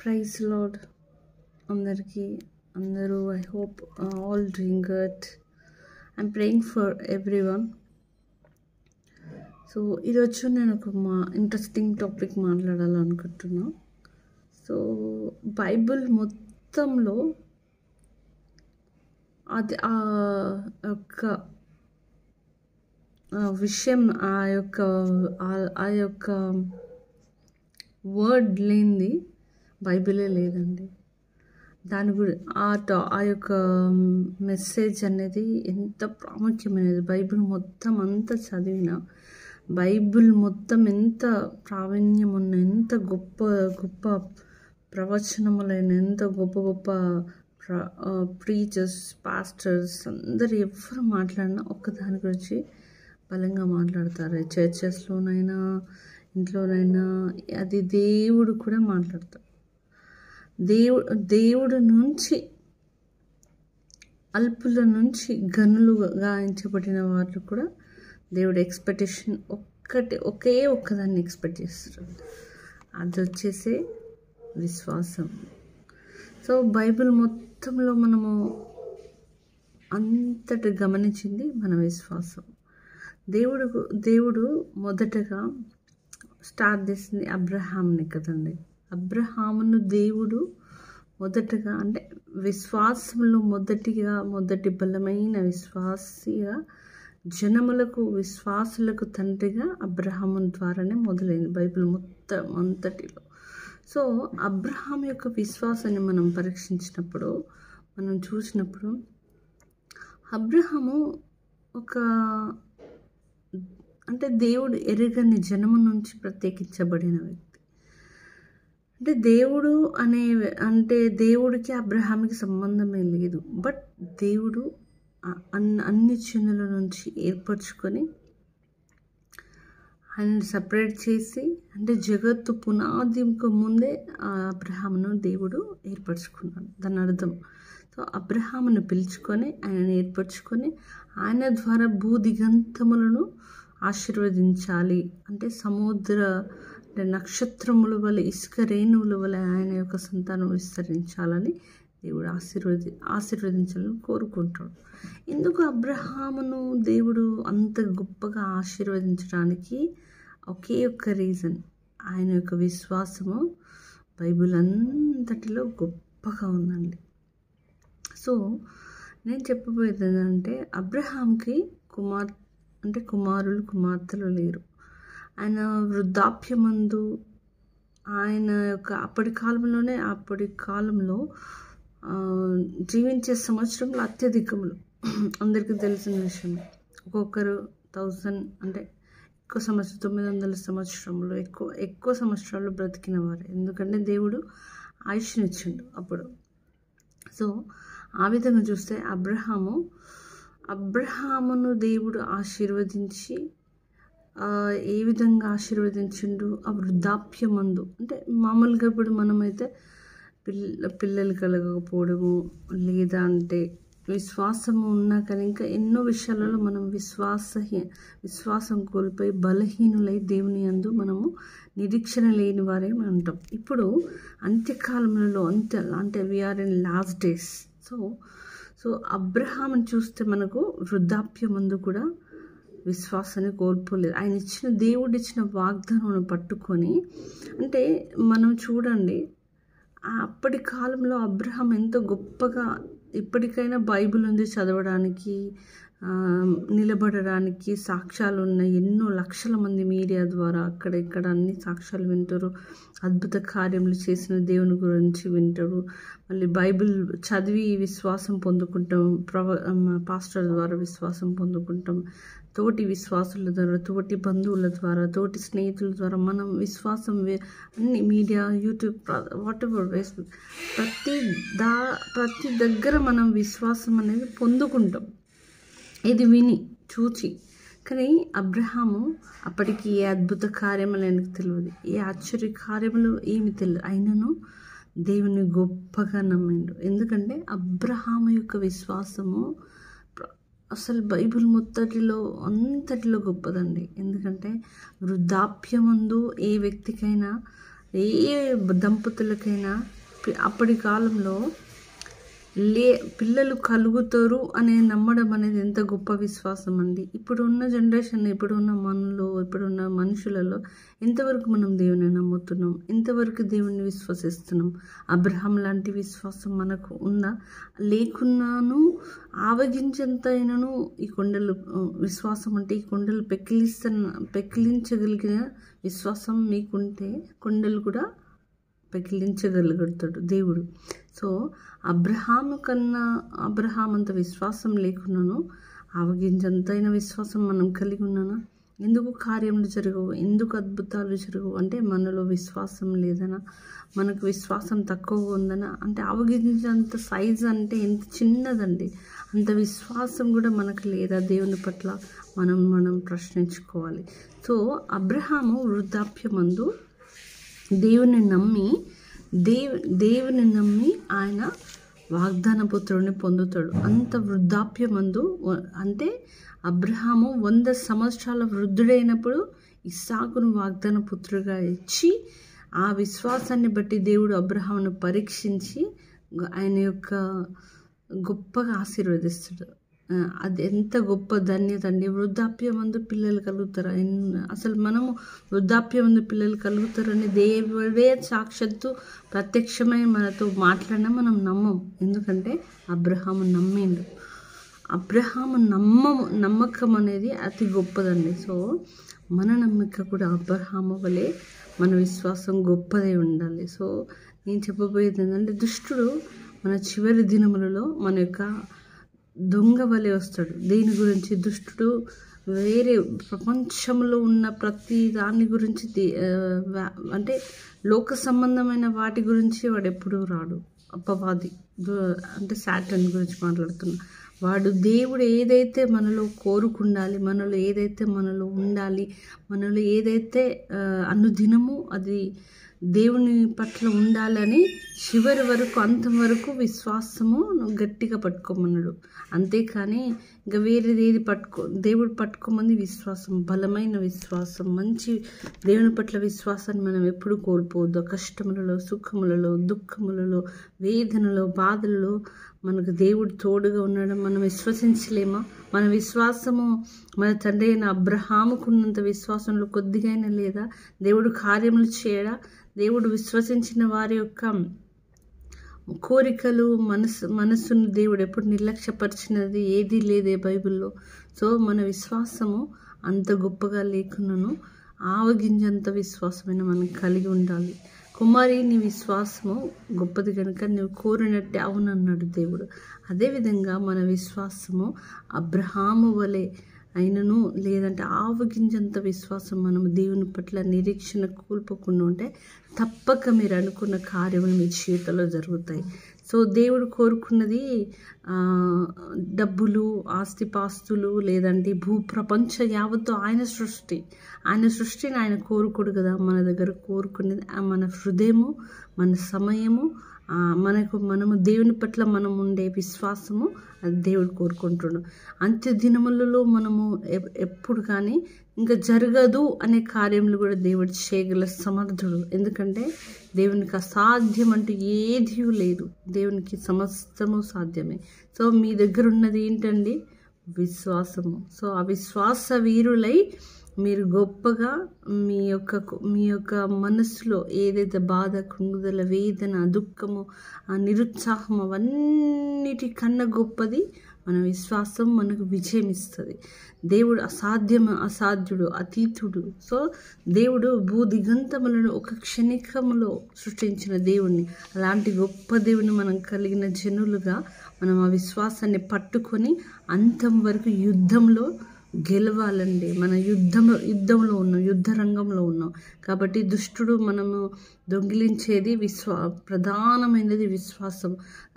Praise lord అందరికీ అందరూ. I hope all doing good. I'm praying for every one. So ఈరోజు నేను ఒక ఇంట్రెస్టింగ్ టాపిక్ మాట్లాడాలనుకుంటున్నా. సో బైబిల్ మొత్తంలో అది ఆ యొక్క విషయం ఆ యొక్క వర్డ్ లేనిది బైబిలే లేదండి. దాని ఆ యొక్క మెసేజ్ అనేది ఎంత ప్రాముఖ్యమైనది. బైబిల్ మొత్తం అంతా చదివిన, బైబిల్ మొత్తం ఎంత ప్రావీణ్యం ఉన్న, ఎంత గొప్ప గొప్ప ప్రవచనములైన, ఎంత గొప్ప గొప్ప ప్రీచర్స్, పాస్టర్స్ అందరు ఎవరు మాట్లాడినా ఒక్కదాని గురించి బలంగా మాట్లాడతారు. చర్చెస్లోనైనా ఇంట్లోనైనా అది దేవుడు కూడా మాట్లాడతాడు. దేవుడు నుంచి అల్పుల నుంచి గనులుగా ఎంచబడిన వాళ్ళు కూడా దేవుడు ఎక్స్పెక్టేషన్ ఒకే ఒక్కదాన్ని ఎక్స్పెక్ట్ చేస్తారు. అది వచ్చేసే విశ్వాసం. సో బైబిల్ మొత్తంలో మనము అంతటి గమనించింది మన విశ్వాసం. దేవుడు మొదటగా స్టార్ట్ చేసింది అబ్రహాంని కదండి. అబ్రహామును దేవుడు మొదటగా, అంటే విశ్వాసంలో మొదటి బలమైన విశ్వాసిగా, జనములకు విశ్వాసులకు తండ్రిగా అబ్రహాము ద్వారానే మొదలైంది బైబిల్ మొత్తం అంతటిలో. సో అబ్రహాం యొక్క విశ్వాసాన్ని మనం పరీక్షించినప్పుడు, మనం చూసినప్పుడు, అబ్రహాము అంటే దేవుడు ఎరుగని జనము నుంచి ప్రత్యేకించబడిన వ్యక్తి. అంటే దేవుడికి అబ్రహాంకి సంబంధమే లేదు. బట్ దేవుడు అన్ని చిన్నుల నుంచి ఏర్పరచుకొని ఆయన సపరేట్ చేసి, అంటే జగత్తు పునాదికి ముందే అబ్రహామును దేవుడు ఏర్పరచుకున్నాడు. దాని అర్థం. సో అబ్రహామును పిలుచుకొని ఆయనను ఏర్పరచుకొని ఆయన ద్వారా భూదిగంతములను ఆశీర్వదించాలి. అంటే నక్షత్రముల వల్ల, ఇసుక రేణువుల వల్ల ఆయన యొక్క సంతానం విస్తరించాలని దేవుడు ఆశీర్వదించాలని కోరుకుంటాడు. ఎందుకు అబ్రహామును దేవుడు అంత గొప్పగా ఆశీర్వదించడానికి ఒకే ఒక్క రీజన్, ఆయన యొక్క విశ్వాసము బైబిల్ అంతటిలో గొప్పగా ఉందండి. సో నేను చెప్పబోయేది ఏంటంటే, అబ్రహాంకి కుమారులు కుమార్తెలు లేరు. ఆయన వృద్ధాప్యమందు ఆయన యొక్క అప్పటి కాలంలో జీవించే సంవత్సరంలో అత్యధికములు అందరికీ తెలిసిన విషయం. ఒక్కొక్కరు 1000, అంటే ఎక్కువ సంవత్సరం 900 సంవత్సరంలో ఎక్కువ సంవత్సరాలు బ్రతికిన వారు. ఎందుకంటే దేవుడు ఆయుష్నిచ్చిండు అప్పుడు. సో ఆ విధంగా చూస్తే అబ్రహామును దేవుడు ఆశీర్వదించి ఏ విధంగా ఆశీర్వదించిండు? ఆ వృద్ధాప్యమందు. అంటే మామూలుగా ఇప్పుడు మనమైతే పిల్లలు కలగకపోవడము, లేదా అంటే విశ్వాసము ఉన్నా కానీ ఇంకా ఎన్నో విషయాలలో మనం విశ్వాసం కోల్పోయి బలహీనులై దేవుని యందు మనము నిరీక్షణ లేని వారే అంటాం. ఇప్పుడు అంత్యకాలంలో అంటే we are in last days. So అబ్రహాముని చూస్తే మనకు వృద్ధాప్యమందు కూడా విశ్వాసాన్ని కోల్పోలేదు. దేవుడు ఇచ్చిన వాగ్దానం పట్టుకొని, అంటే మనం చూడండి అప్పటి కాలంలో అబ్రహాం ఎంతో గొప్పగా, ఇప్పటికైనా బైబిల్ ఉంది చదవడానికి, నిలబడడానికి సాక్ష్యాలు ఉన్నాయి. ఎన్నో లక్షల మంది మీడియా ద్వారా అక్కడ ఇక్కడ అన్ని సాక్ష్యాలు వింటారు. అద్భుత కార్యములు చేసిన దేవుని గురించి వింటారు. మళ్ళీ బైబిల్ చదివి విశ్వాసం పొందుకుంటాం, పాస్టర్ ద్వారా విశ్వాసం పొందుకుంటాం, తోటి విశ్వాసుల ద్వారా, తోటి బంధువుల ద్వారా, తోటి స్నేహితుల ద్వారా మనం విశ్వాసం అన్ని మీడియా, యూట్యూబ్, వాటెవర్, ఫేస్బుక్, ప్రతి దగ్గర మనం విశ్వాసం అనేది పొందుకుంటాం, ఇది విని చూచి. కానీ అబ్రహాము అప్పటికి ఏ అద్భుత కార్యములు ఆయనకు తెలియదు, ఏ ఆశ్చర్య కార్యములు ఏమి తెలియదు. అయినను దేవుని గొప్పగా నమ్మిండు. ఎందుకంటే అబ్రహాము యొక్క విశ్వాసము అసలు బైబిల్ అంతటిలో గొప్పదండి. ఎందుకంటే వృద్ధాప్యమందు ఏ వ్యక్తికైనా ఏ దంపతులకైనా అప్పటి కాలంలో పిల్లలు కలుగుతారు అనే నమ్మడం అనేది ఎంత గొప్ప విశ్వాసం అండి. ఇప్పుడున్న జనరేషన్, ఇప్పుడున్న మనుషులలో ఎంతవరకు మనం దేవుని నమ్ముతున్నాం, ఎంతవరకు దేవుని విశ్వసిస్తున్నాం? అబ్రహాం లాంటి విశ్వాసం మనకు ఉందా? లేకున్నాను ఆవగించేంతైనను ఈ కొండలు విశ్వాసం అంటే ఈ కొండలు పెకిలించగలిగిన విశ్వాసం మీకుంటే కొండలు కూడా పెకిలించగలుగుతాడు దేవుడు. సో అబ్రహాం అంత విశ్వాసం లేకున్నాను ఆవగించంతైన విశ్వాసం మనం కలిగి ఉన్నానా? ఎందుకు కార్యములు జరగవు, ఎందుకు అద్భుతాలు జరగవు అంటే మనలో విశ్వాసం లేదనా, మనకు విశ్వాసం తక్కువగా ఉందనా? అంటే ఆవగించేంత సైజు అంటే ఎంత చిన్నదండి, అంత విశ్వాసం కూడా మనకు లేదా దేవుని పట్ల మనం ప్రశ్నించుకోవాలి. సో అబ్రహాము వృద్ధాప్యమందు దేవుని నమ్మి ఆయన వాగ్దాన పుత్రుడిని పొందుతాడు. అంత వృద్ధాప్యమందు అంటే అబ్రహాము 100 సంవత్సరాల వృద్ధుడైనప్పుడు ఇస్సాకును వాగ్దాన పుత్రుడిగా ఇచ్చి ఆ విశ్వాసాన్ని బట్టి దేవుడు అబ్రహామును పరీక్షించి ఆయన యొక్క గొప్పగా ఆశీర్వదిస్తాడు. అది ఎంత గొప్ప ధన్యత అండి. వృద్ధాప్యమందు పిల్లలు కలుగుతారు. అసలు మనము వృద్ధాప్యమందు పిల్లలు కలుగుతారని దేవుడే సాక్షాత్తు ప్రత్యక్షమై మనతో మాట్లాడినా మనం నమ్మం. ఎందుకంటే అబ్రహాము నమ్మిండు. అబ్రహాము నమ్మకం అనేది అతి గొప్పదండి. సో మన నమ్మకం కూడా అబ్రహాము వలె మన విశ్వాసం గొప్పదే ఉండాలి. సో నేను చెప్పబోయేది ఏంటంటే దుష్టుడు మన చివరి దినములలో మన యొక్క దొంగ వలె వస్తాడు. దీని గురించి దుష్టుడు వేరే ప్రపంచంలో ఉన్న ప్రతి దాని గురించి అంటే లోక సంబంధమైన వాటి గురించి వాడు ఎప్పుడూ రాడు. అపవాది అంటే సాటన్ గురించి మాట్లాడుతున్నా. వాడు దేవుడు ఏదైతే మనలో కోరుకుండాలి, మనలో ఏదైతే మనలో ఉండాలి, మనలో ఏదైతే అనుదినము అది దేవుని పట్ల ఉండాలని చివరి వరకు అంతం వరకు విశ్వాసము గట్టిగా పట్టుకోమన్నాడు. అంతేకాని ఇంకా వేరేది ఏది దేవుడు పట్టుకోమంది విశ్వాసం, బలమైన విశ్వాసం, మంచి దేవుని పట్ల విశ్వాసాన్ని మనం ఎప్పుడు కోల్పోవద్దు. కష్టములలో, సుఖములలో, దుఃఖములలో, వేదనలో, బాధలలో మనకు దేవుడు తోడుగా ఉండడం మనం విశ్వసించలేమా? మన విశ్వాసము మన తండ్రి అయిన అబ్రహాముకున్నంత విశ్వాసంలో కొద్దిగైనా లేదా? దేవుడు కార్యములు చేయడా? దేవుడు విశ్వసించిన వారి యొక్క కోరికలు మనసును దేవుడు ఎప్పుడు నిర్లక్ష్యపరిచినది ఏదీ లేదే బైబిల్లో. సో మన విశ్వాసము అంత గొప్పగా లేకున్నాను ఆవగింజంత విశ్వాసమైన మనం కలిగి ఉండాలి. కుమారి నీ విశ్వాసము గొప్పది కనుక నువ్వు కోరినట్టే అవునన్నాడు దేవుడు. అదేవిధంగా మన విశ్వాసము అబ్రహాము వలె అయినను లేదంటే ఆవగింజంత విశ్వాసం మనము దేవుని పట్ల నిరీక్షణ కోల్పోకుండా ఉంటే తప్పక మీరు అనుకున్న కార్యములు మీ జీవితంలో జరుగుతాయి. సో దేవుడు కోరుకున్నది డబ్బులు, ఆస్తిపాస్తులు లేదంటే భూప్రపంచ యావత్తు ఆయన సృష్టిని ఆయన కోరుకోడు కదా. మన దగ్గర కోరుకునేది మన హృదయము, మన సమయము, మనము దేవుని పట్ల మనం ఉండే విశ్వాసము అది దేవుడు కోరుకుంటున్నాడు. అంత్య దినములలో మనము ఎప్పుడు కానీ ఇంకా జరగదు అనే కార్యములు కూడా దేవుడు చేయగల సమర్థుడు. ఎందుకంటే దేవునికి అసాధ్యం అంటూ ఏదీ లేదు, దేవునికి సమస్తము సాధ్యమే. సో మీ దగ్గర ఉన్నది ఏంటండి? విశ్వాసము. సో ఆ విశ్వాస వీరులై మీరు గొప్పగా మీ యొక్క మనసులో ఏదైతే బాధ, కృంగుదల, వేదన, దుఃఖము, నిరుత్సాహం అవన్నిటికన్నా గొప్పది మన విశ్వాసం మనకు విజయం ఇస్తుంది. దేవుడు అసాధ్యుడు, అతీతుడు. సో దేవుడు భూదిగంతములను ఒక క్షణికములో సృష్టించిన దేవుణ్ణి, అలాంటి గొప్ప దేవుని మనం కలిగిన జనులుగా మనం ఆ విశ్వాసాన్ని పట్టుకొని అంతం వరకు యుద్ధంలో గెలవాలండి. మన యుద్ధంలో ఉన్నాం, యుద్ధ రంగంలో ఉన్నాం. కాబట్టి దుష్టుడు మనము దొంగిలించేది ప్రధానమైనది విశ్వాసం.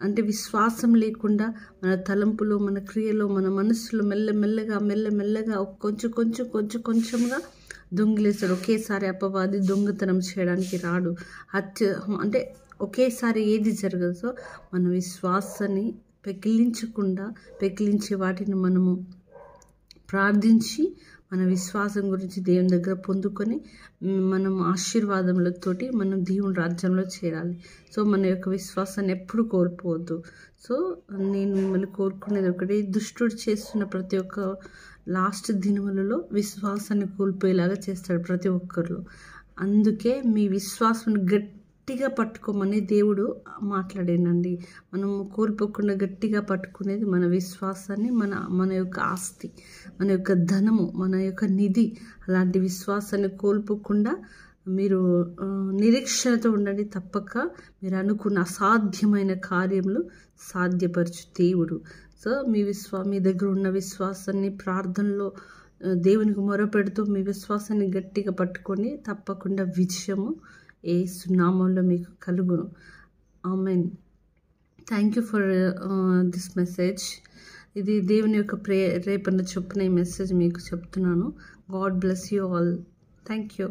అంటే విశ్వాసం లేకుండా మన తలంపులు, మన క్రియలు, మన మనసులో మెల్లమెల్లగా కొంచెంగా దొంగిలేస్తాడు. ఒకేసారి అపవాది దొంగతనం చేయడానికి రాడు. అంటే ఒకేసారి ఏది జరగదు. సో మన విశ్వాసాన్ని పెకిలించే వాటిని మనము ప్రార్థించి మన విశ్వాసం గురించి దేవుని దగ్గర పొందుకొని మనం ఆశీర్వాదములతోటి మనం దేవుని రాజ్యంలో చేరాలి. సో మన యొక్క విశ్వాసాన్ని ఎప్పుడు కోల్పోవద్దు. సో నేను మిమ్మల్ని కోరుకునేది ఒకటి, దుష్టుడు చేస్తున్న ప్రతి ఒక్క లాస్ట్ దినములలో విశ్వాసాన్ని కోల్పోయేలాగా చేస్తాడు ప్రతి ఒక్కరిలో. అందుకే మీ విశ్వాసం గట్టిగా పట్టుకోమని దేవుడు మాట్లాడానండి. మనం కోల్పోకుండా గట్టిగా పట్టుకునేది మన విశ్వాసాన్ని, మన యొక్క ఆస్తి, మన యొక్క ధనము, మన యొక్క నిధి. అలాంటి విశ్వాసాన్ని కోల్పోకుండా మీరు నిరీక్షణతో ఉండండి. తప్పక మీరు అనుకున్న అసాధ్యమైన కార్యములు సాధ్యపరచు దేవుడు. సో మీ దగ్గర ఉన్న విశ్వాసాన్ని ప్రార్థనలో దేవునికి మొరపెడుతూ మీ విశ్వాసాన్ని గట్టిగా పట్టుకొని తప్పకుండా విజయము యేసు నామములో మీకు కలుగును. ఆమేన్. Thank you for this message. ఇది దేవుని యొక్క రేపన్న చొప్పున ఈ మెసేజ్ మీకు చెప్తున్నాను. God bless you all. Thank you.